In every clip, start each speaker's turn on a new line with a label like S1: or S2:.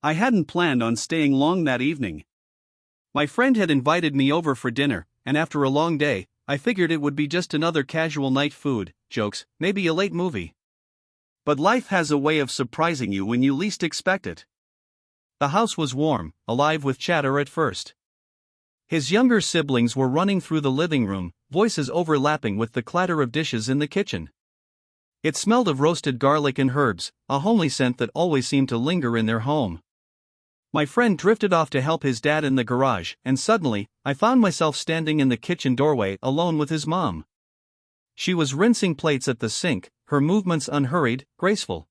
S1: I hadn't planned on staying long that evening. My friend had invited me over for dinner, and after a long day, I figured it would be just another casual night, food, jokes, maybe a late movie. But life has a way of surprising you when you least expect it. The house was warm, alive with chatter at first. His younger siblings were running through the living room, voices overlapping with the clatter of dishes in the kitchen. It smelled of roasted garlic and herbs, a homely scent that always seemed to linger in their home. My friend drifted off to help his dad in the garage, and suddenly, I found myself standing in the kitchen doorway alone with his mom. She was rinsing plates at the sink, her movements unhurried, graceful.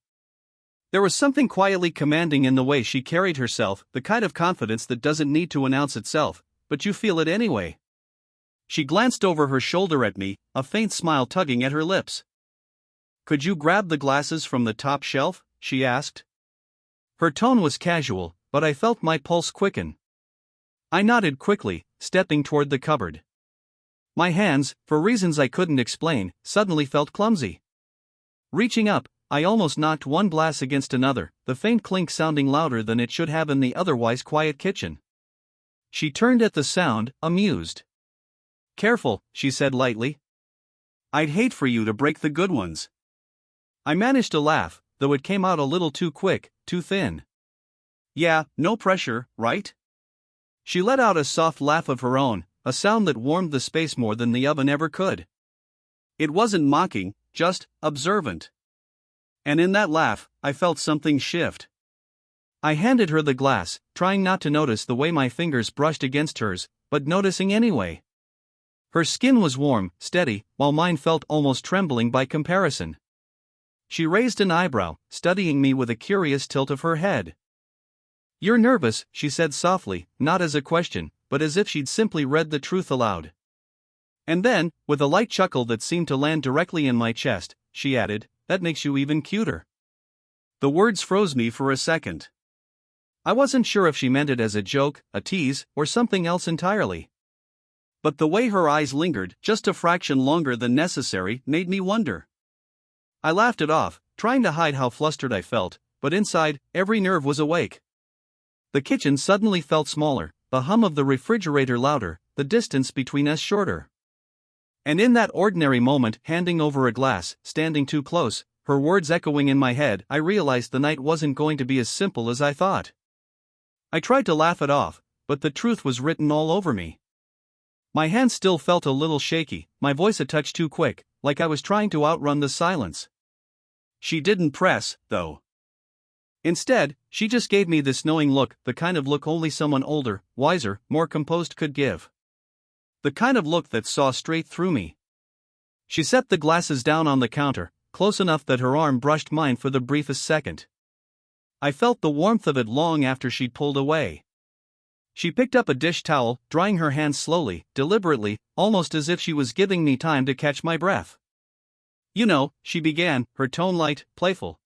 S1: There was something quietly commanding in the way she carried herself, the kind of confidence that doesn't need to announce itself, but you feel it anyway. She glanced over her shoulder at me, a faint smile tugging at her lips. "Could you grab the glasses from the top shelf?" she asked. Her tone was casual, but I felt my pulse quicken. I nodded quickly, stepping toward the cupboard. My hands, for reasons I couldn't explain, suddenly felt clumsy. Reaching up, I almost knocked one glass against another, the faint clink sounding louder than it should have in the otherwise quiet kitchen. She turned at the sound, amused. "Careful," she said lightly. "I'd hate for you to break the good ones." I managed to laugh, though it came out a little too quick, too thin. "Yeah, no pressure, right?" She let out a soft laugh of her own, a sound that warmed the space more than the oven ever could. It wasn't mocking, just observant. And in that laugh, I felt something shift. I handed her the glass, trying not to notice the way my fingers brushed against hers, but noticing anyway. Her skin was warm, steady, while mine felt almost trembling by comparison. She raised an eyebrow, studying me with a curious tilt of her head. "You're nervous," she said softly, not as a question, but as if she'd simply read the truth aloud. And then, with a light chuckle that seemed to land directly in my chest, she added, "That makes you even cuter." The words froze me for a second. I wasn't sure if she meant it as a joke, a tease, or something else entirely. But the way her eyes lingered, just a fraction longer than necessary, made me wonder. I laughed it off, trying to hide how flustered I felt, but inside, every nerve was awake. The kitchen suddenly felt smaller, the hum of the refrigerator louder, the distance between us shorter. And in that ordinary moment, handing over a glass, standing too close, her words echoing in my head, I realized the night wasn't going to be as simple as I thought. I tried to laugh it off, but the truth was written all over me. My hands still felt a little shaky, my voice a touch too quick, like I was trying to outrun the silence. She didn't press, though. Instead, she just gave me this knowing look, the kind of look only someone older, wiser, more composed could give. The kind of look that saw straight through me. She set the glasses down on the counter, close enough that her arm brushed mine for the briefest second. I felt the warmth of it long after she'd pulled away. She picked up a dish towel, drying her hands slowly, deliberately, almost as if she was giving me time to catch my breath. "You know," she began, her tone light, playful.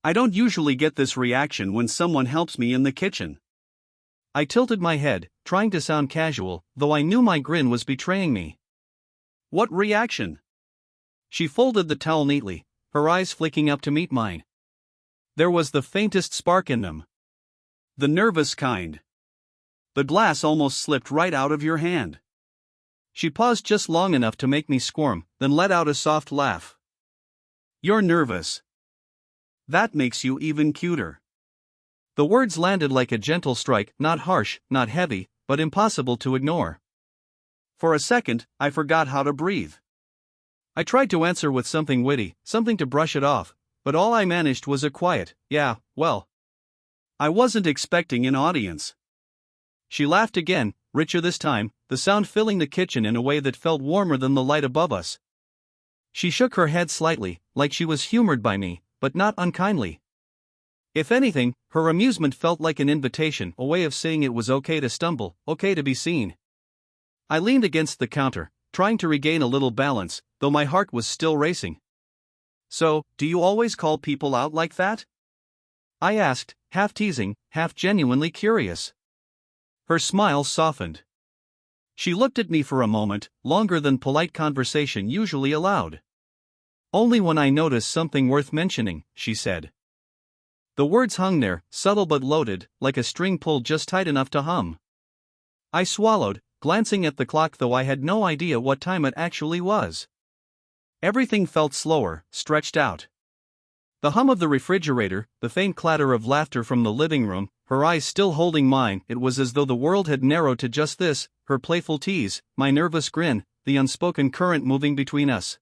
S1: "I don't usually get this reaction when someone helps me in the kitchen." I tilted my head, trying to sound casual, though I knew my grin was betraying me. "What reaction?" She folded the towel neatly, her eyes flicking up to meet mine. There was the faintest spark in them. The nervous kind. The glass almost slipped right out of your hand. She paused just long enough to make me squirm, then let out a soft laugh. "You're nervous. That makes you even cuter." The words landed like a gentle strike, not harsh, not heavy, but impossible to ignore. For a second, I forgot how to breathe. I tried to answer with something witty, something to brush it off, but all I managed was a quiet, "Yeah, well. I wasn't expecting an audience." She laughed again, richer this time, the sound filling the kitchen in a way that felt warmer than the light above us. She shook her head slightly, like she was humored by me, but not unkindly. If anything, her amusement felt like an invitation, a way of saying it was okay to stumble, okay to be seen. I leaned against the counter, trying to regain a little balance, though my heart was still racing. "So, do you always call people out like that?" I asked, half teasing, half genuinely curious. Her smile softened. She looked at me for a moment, longer than polite conversation usually allowed. "Only when I notice something worth mentioning," she said. The words hung there, subtle but loaded, like a string pulled just tight enough to hum. I swallowed, glancing at the clock though I had no idea what time it actually was. Everything felt slower, stretched out. The hum of the refrigerator, the faint clatter of laughter from the living room, her eyes still holding mine, it was as though the world had narrowed to just this, her playful tease, my nervous grin, the unspoken current moving between us.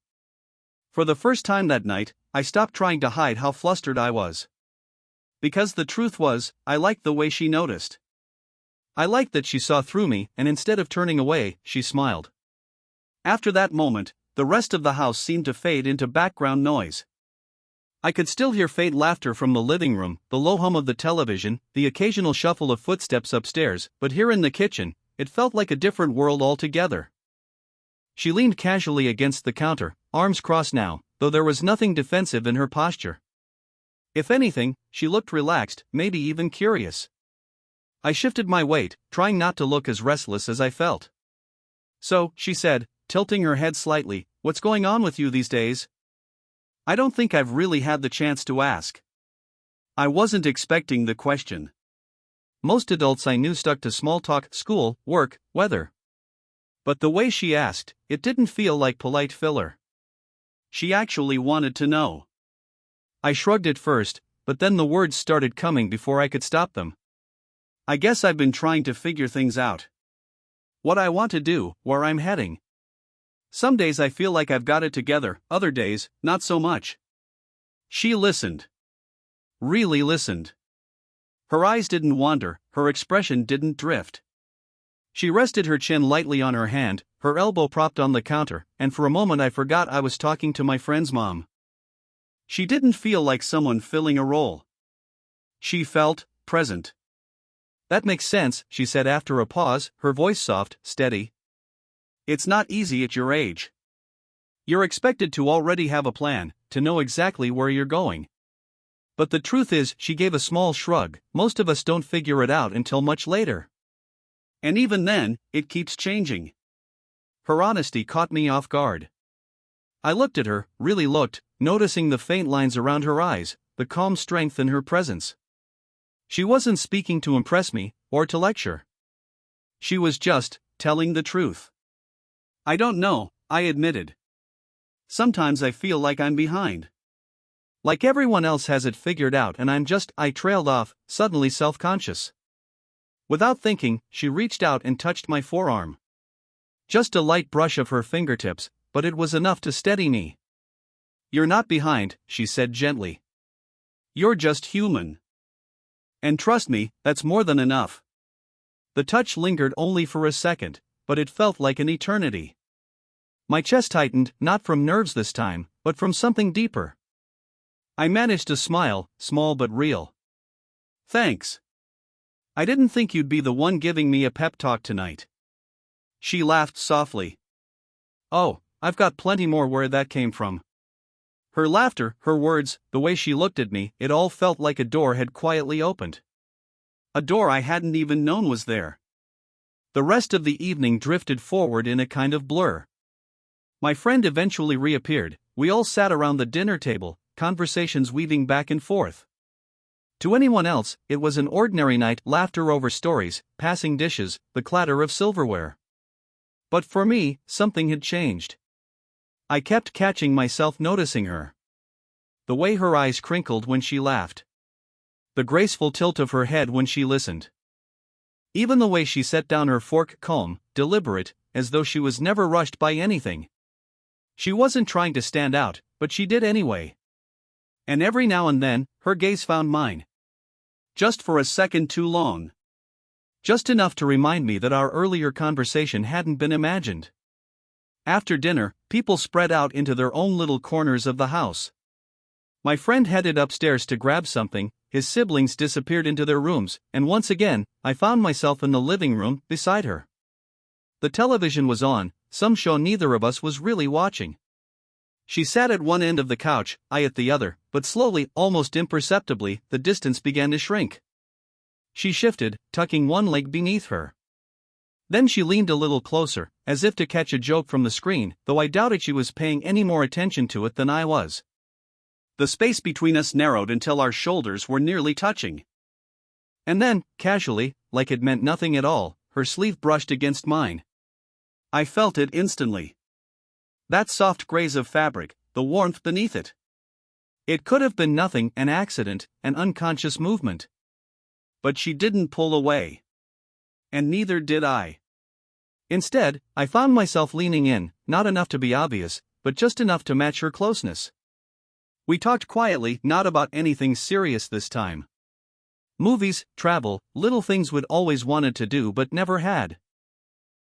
S1: For the first time that night, I stopped trying to hide how flustered I was. Because the truth was, I liked the way she noticed. I liked that she saw through me, and instead of turning away, she smiled. After that moment, the rest of the house seemed to fade into background noise. I could still hear faint laughter from the living room, the low hum of the television, the occasional shuffle of footsteps upstairs, but here in the kitchen, it felt like a different world altogether. She leaned casually against the counter, arms crossed now, though there was nothing defensive in her posture. If anything, she looked relaxed, maybe even curious. I shifted my weight, trying not to look as restless as I felt. "So," she said, tilting her head slightly, "what's going on with you these days?" I don't think I've really had the chance to ask. I wasn't expecting the question. Most adults I knew stuck to small talk, school, work, weather. But the way she asked, it didn't feel like polite filler. She actually wanted to know. I shrugged at first, but then the words started coming before I could stop them. "I guess I've been trying to figure things out. What I want to do, where I'm heading. Some days I feel like I've got it together, other days, not so much." She listened. Really listened. Her eyes didn't wander, her expression didn't drift. She rested her chin lightly on her hand, her elbow propped on the counter, and for a moment I forgot I was talking to my friend's mom. She didn't feel like someone filling a role. She felt present. "That makes sense," she said after a pause, her voice soft, steady. "It's not easy at your age. You're expected to already have a plan, to know exactly where you're going. But the truth is," she gave a small shrug, "most of us don't figure it out until much later. And even then, it keeps changing." Her honesty caught me off guard. I looked at her, really looked, noticing the faint lines around her eyes, the calm strength in her presence. She wasn't speaking to impress me, or to lecture. She was just telling the truth. "I don't know," I admitted. "Sometimes I feel like I'm behind. Like everyone else has it figured out and I trailed off, suddenly self-conscious." Without thinking, she reached out and touched my forearm. Just a light brush of her fingertips, but it was enough to steady me. "You're not behind," she said gently. "You're just human. And trust me, that's more than enough." The touch lingered only for a second, but it felt like an eternity. My chest tightened, not from nerves this time, but from something deeper. I managed to smile, small but real. "Thanks. I didn't think you'd be the one giving me a pep talk tonight." She laughed softly. "Oh, I've got plenty more where that came from." Her laughter, her words, the way she looked at me, it all felt like a door had quietly opened. A door I hadn't even known was there. The rest of the evening drifted forward in a kind of blur. My friend eventually reappeared, we all sat around the dinner table, conversations weaving back and forth. To anyone else, it was an ordinary night, laughter over stories, passing dishes, the clatter of silverware. But for me, something had changed. I kept catching myself noticing her. The way her eyes crinkled when she laughed. The graceful tilt of her head when she listened. Even the way she set down her fork, calm, deliberate, as though she was never rushed by anything. She wasn't trying to stand out, but she did anyway. And every now and then, her gaze found mine. Just for a second too long. Just enough to remind me that our earlier conversation hadn't been imagined. After dinner, people spread out into their own little corners of the house. My friend headed upstairs to grab something, his siblings disappeared into their rooms, and once again, I found myself in the living room, beside her. The television was on, some show neither of us was really watching. She sat at one end of the couch, I at the other, but slowly, almost imperceptibly, the distance began to shrink. She shifted, tucking one leg beneath her. Then she leaned a little closer, as if to catch a joke from the screen, though I doubted she was paying any more attention to it than I was. The space between us narrowed until our shoulders were nearly touching. And then, casually, like it meant nothing at all, her sleeve brushed against mine. I felt it instantly. That soft graze of fabric, the warmth beneath it. It could have been nothing, an accident, an unconscious movement. But she didn't pull away. And neither did I. Instead, I found myself leaning in, not enough to be obvious, but just enough to match her closeness. We talked quietly, not about anything serious this time. Movies, travel, little things we'd always wanted to do but never had.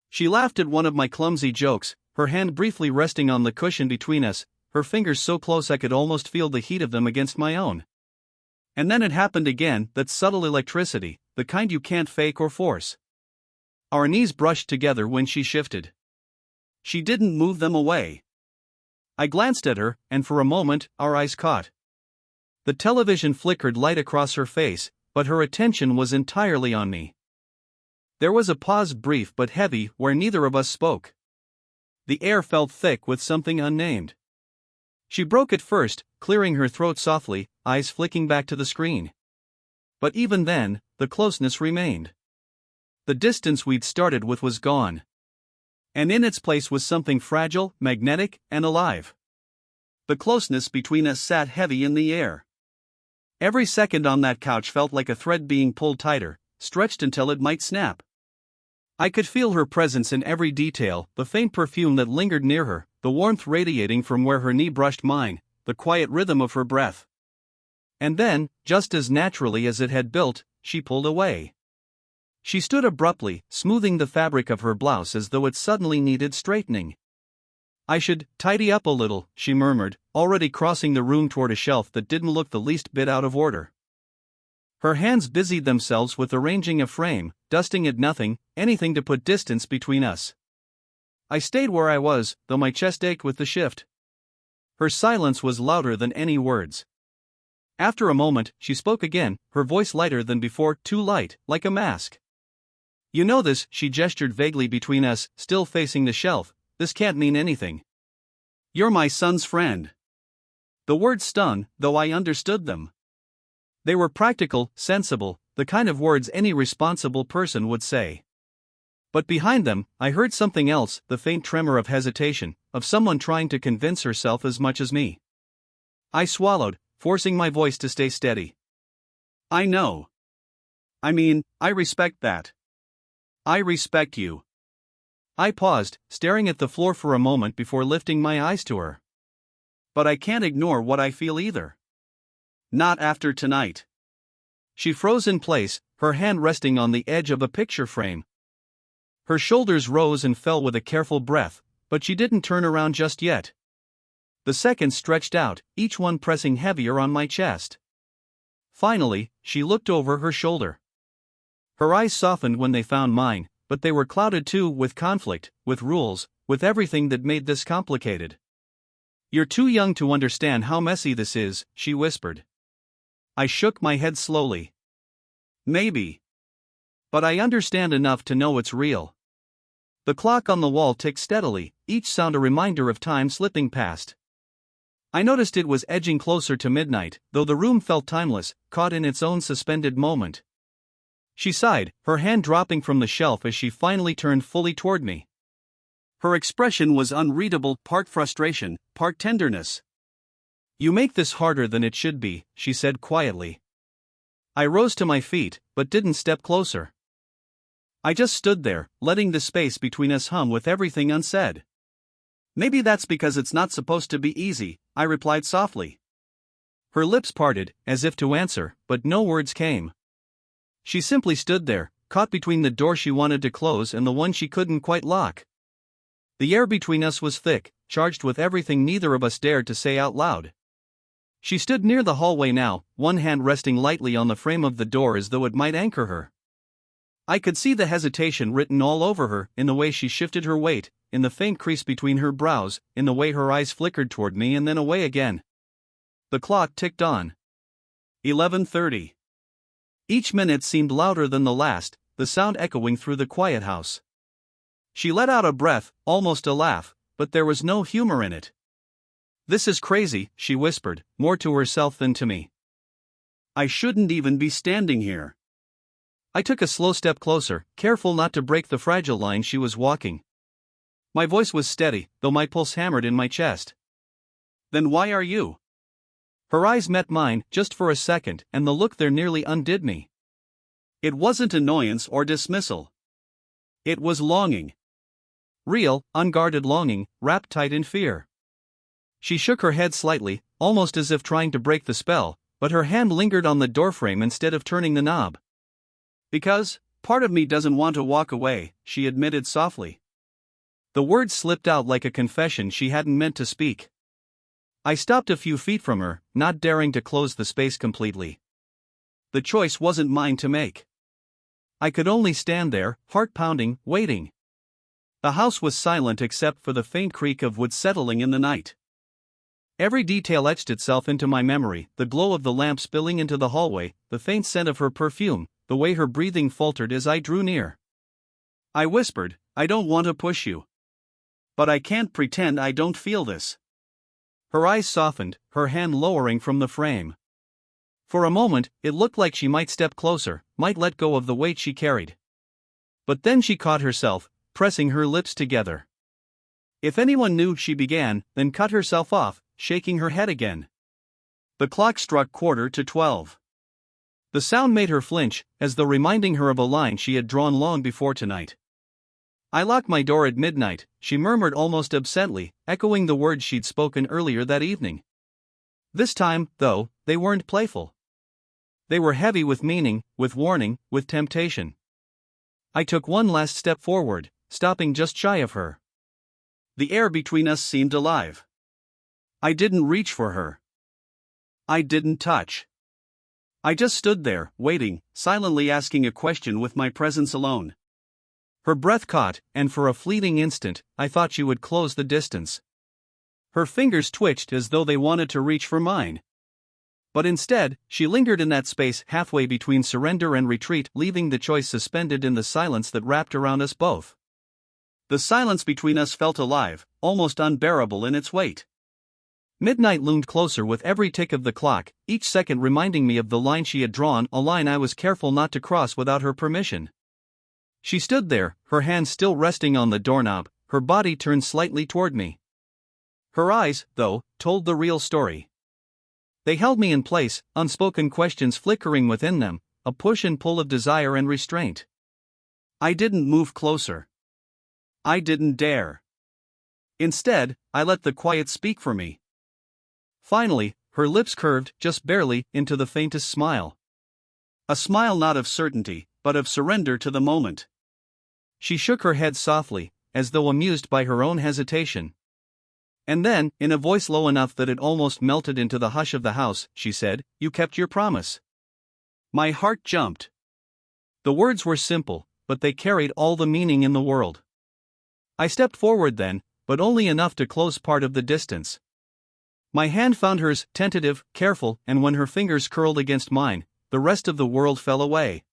S1: She laughed at one of my clumsy jokes, her hand briefly resting on the cushion between us, her fingers so close I could almost feel the heat of them against my own. And then it happened again, that subtle electricity, the kind you can't fake or force. Our knees brushed together when she shifted. She didn't move them away. I glanced at her, and for a moment, our eyes caught. The television flickered light across her face, but her attention was entirely on me. There was a pause, brief but heavy, where neither of us spoke. The air felt thick with something unnamed. She broke it first, clearing her throat softly, eyes flicking back to the screen. But even then, the closeness remained. The distance we'd started with was gone. And in its place was something fragile, magnetic, and alive. The closeness between us sat heavy in the air. Every second on that couch felt like a thread being pulled tighter, stretched until it might snap. I could feel her presence in every detail, the faint perfume that lingered near her, the warmth radiating from where her knee brushed mine, the quiet rhythm of her breath. And then, just as naturally as it had built, she pulled away. She stood abruptly, smoothing the fabric of her blouse as though it suddenly needed straightening. "I should tidy up a little," she murmured, already crossing the room toward a shelf that didn't look the least bit out of order. Her hands busied themselves with arranging a frame, dusting at nothing, anything to put distance between us. I stayed where I was, though my chest ached with the shift. Her silence was louder than any words. After a moment, she spoke again, her voice lighter than before, too light, like a mask. "You know this," she gestured vaguely between us, still facing the shelf. "This can't mean anything. You're my son's friend." The words stung, though I understood them. They were practical, sensible, the kind of words any responsible person would say. But behind them, I heard something else, the faint tremor of hesitation, of someone trying to convince herself as much as me. I swallowed, forcing my voice to stay steady. "I know. I mean, I respect that. I respect you." I paused, staring at the floor for a moment before lifting my eyes to her. "But I can't ignore what I feel either. Not after tonight." She froze in place, her hand resting on the edge of a picture frame. Her shoulders rose and fell with a careful breath, but she didn't turn around just yet. The seconds stretched out, each one pressing heavier on my chest. Finally, she looked over her shoulder. Her eyes softened when they found mine, but they were clouded too with conflict, with rules, with everything that made this complicated. "You're too young to understand how messy this is," she whispered. I shook my head slowly. "Maybe. But I understand enough to know it's real." The clock on the wall ticked steadily, each sound a reminder of time slipping past. I noticed it was edging closer to midnight, though the room felt timeless, caught in its own suspended moment. She sighed, her hand dropping from the shelf as she finally turned fully toward me. Her expression was unreadable, part frustration, part tenderness. "You make this harder than it should be," she said quietly. I rose to my feet, but didn't step closer. I just stood there, letting the space between us hum with everything unsaid. "Maybe that's because it's not supposed to be easy," I replied softly. Her lips parted, as if to answer, but no words came. She simply stood there, caught between the door she wanted to close and the one she couldn't quite lock. The air between us was thick, charged with everything neither of us dared to say out loud. She stood near the hallway now, one hand resting lightly on the frame of the door as though it might anchor her. I could see the hesitation written all over her, in the way she shifted her weight, in the faint crease between her brows, in the way her eyes flickered toward me and then away again. The clock ticked on. 11:30. Each minute seemed louder than the last, the sound echoing through the quiet house. She let out a breath, almost a laugh, but there was no humor in it. This is crazy, she whispered, more to herself than to me. I shouldn't even be standing here. I took a slow step closer, careful not to break the fragile line she was walking. My voice was steady, though my pulse hammered in my chest. Then why are you? Her eyes met mine, just for a second, and the look there nearly undid me. It wasn't annoyance or dismissal. It was longing. Real, unguarded longing, wrapped tight in fear. She shook her head slightly, almost as if trying to break the spell, but her hand lingered on the doorframe instead of turning the knob. Because, part of me doesn't want to walk away, she admitted softly. The words slipped out like a confession she hadn't meant to speak. I stopped a few feet from her, not daring to close the space completely. The choice wasn't mine to make. I could only stand there, heart pounding, waiting. The house was silent except for the faint creak of wood settling in the night. Every detail etched itself into my memory, the glow of the lamp spilling into the hallway, the faint scent of her perfume, the way her breathing faltered as I drew near. I whispered, I don't want to push you. But I can't pretend I don't feel this. Her eyes softened, her hand lowering from the frame. For a moment, it looked like she might step closer, might let go of the weight she carried. But then she caught herself, pressing her lips together. If anyone knew, she began, then cut herself off, shaking her head again. The clock struck 11:45. The sound made her flinch, as though reminding her of a line she had drawn long before tonight. I locked my door at midnight, she murmured almost absently, echoing the words she'd spoken earlier that evening. This time, though, they weren't playful. They were heavy with meaning, with warning, with temptation. I took one last step forward, stopping just shy of her. The air between us seemed alive. I didn't reach for her. I didn't touch. I just stood there, waiting, silently asking a question with my presence alone. Her breath caught, and for a fleeting instant, I thought she would close the distance. Her fingers twitched as though they wanted to reach for mine. But instead, she lingered in that space halfway between surrender and retreat, leaving the choice suspended in the silence that wrapped around us both. The silence between us felt alive, almost unbearable in its weight. Midnight loomed closer with every tick of the clock, each second reminding me of the line she had drawn, a line I was careful not to cross without her permission. She stood there, her hand still resting on the doorknob, her body turned slightly toward me. Her eyes, though, told the real story. They held me in place, unspoken questions flickering within them, a push and pull of desire and restraint. I didn't move closer. I didn't dare. Instead, I let the quiet speak for me. Finally, her lips curved, just barely, into the faintest smile. A smile not of certainty, but of surrender to the moment. She shook her head softly, as though amused by her own hesitation. And then, in a voice low enough that it almost melted into the hush of the house, she said, "You kept your promise." My heart jumped. The words were simple, but they carried all the meaning in the world. I stepped forward then, but only enough to close part of the distance. My hand found hers, tentative, careful, and when her fingers curled against mine, the rest of the world fell away.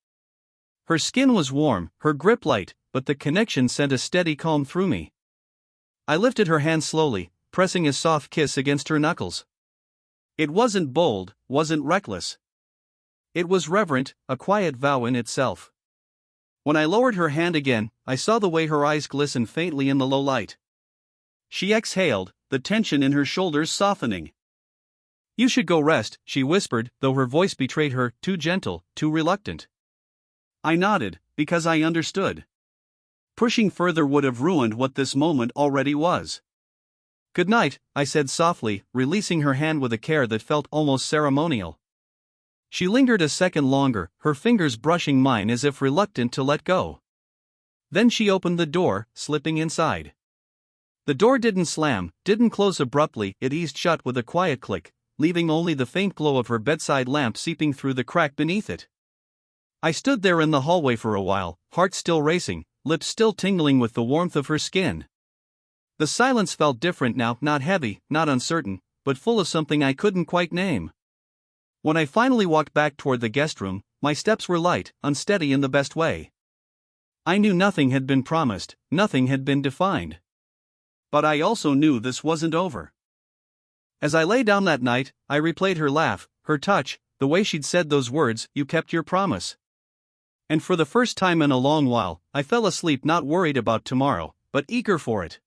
S1: Her skin was warm, her grip light, but the connection sent a steady calm through me. I lifted her hand slowly, pressing a soft kiss against her knuckles. It wasn't bold, wasn't reckless. It was reverent, a quiet vow in itself. When I lowered her hand again, I saw the way her eyes glistened faintly in the low light. She exhaled, the tension in her shoulders softening. "You should go rest," she whispered, though her voice betrayed her, too gentle, too reluctant. I nodded, because I understood. Pushing further would have ruined what this moment already was. "Good night," I said softly, releasing her hand with a care that felt almost ceremonial. She lingered a second longer, her fingers brushing mine as if reluctant to let go. Then she opened the door, slipping inside. The door didn't slam, didn't close abruptly, it eased shut with a quiet click, leaving only the faint glow of her bedside lamp seeping through the crack beneath it. I stood there in the hallway for a while, heart still racing, lips still tingling with the warmth of her skin. The silence felt different now, not heavy, not uncertain, but full of something I couldn't quite name. When I finally walked back toward the guest room, my steps were light, unsteady in the best way. I knew nothing had been promised, nothing had been defined. But I also knew this wasn't over. As I lay down that night, I replayed her laugh, her touch, the way she'd said those words, "You kept your promise." And for the first time in a long while, I fell asleep not worried about tomorrow, but eager for it.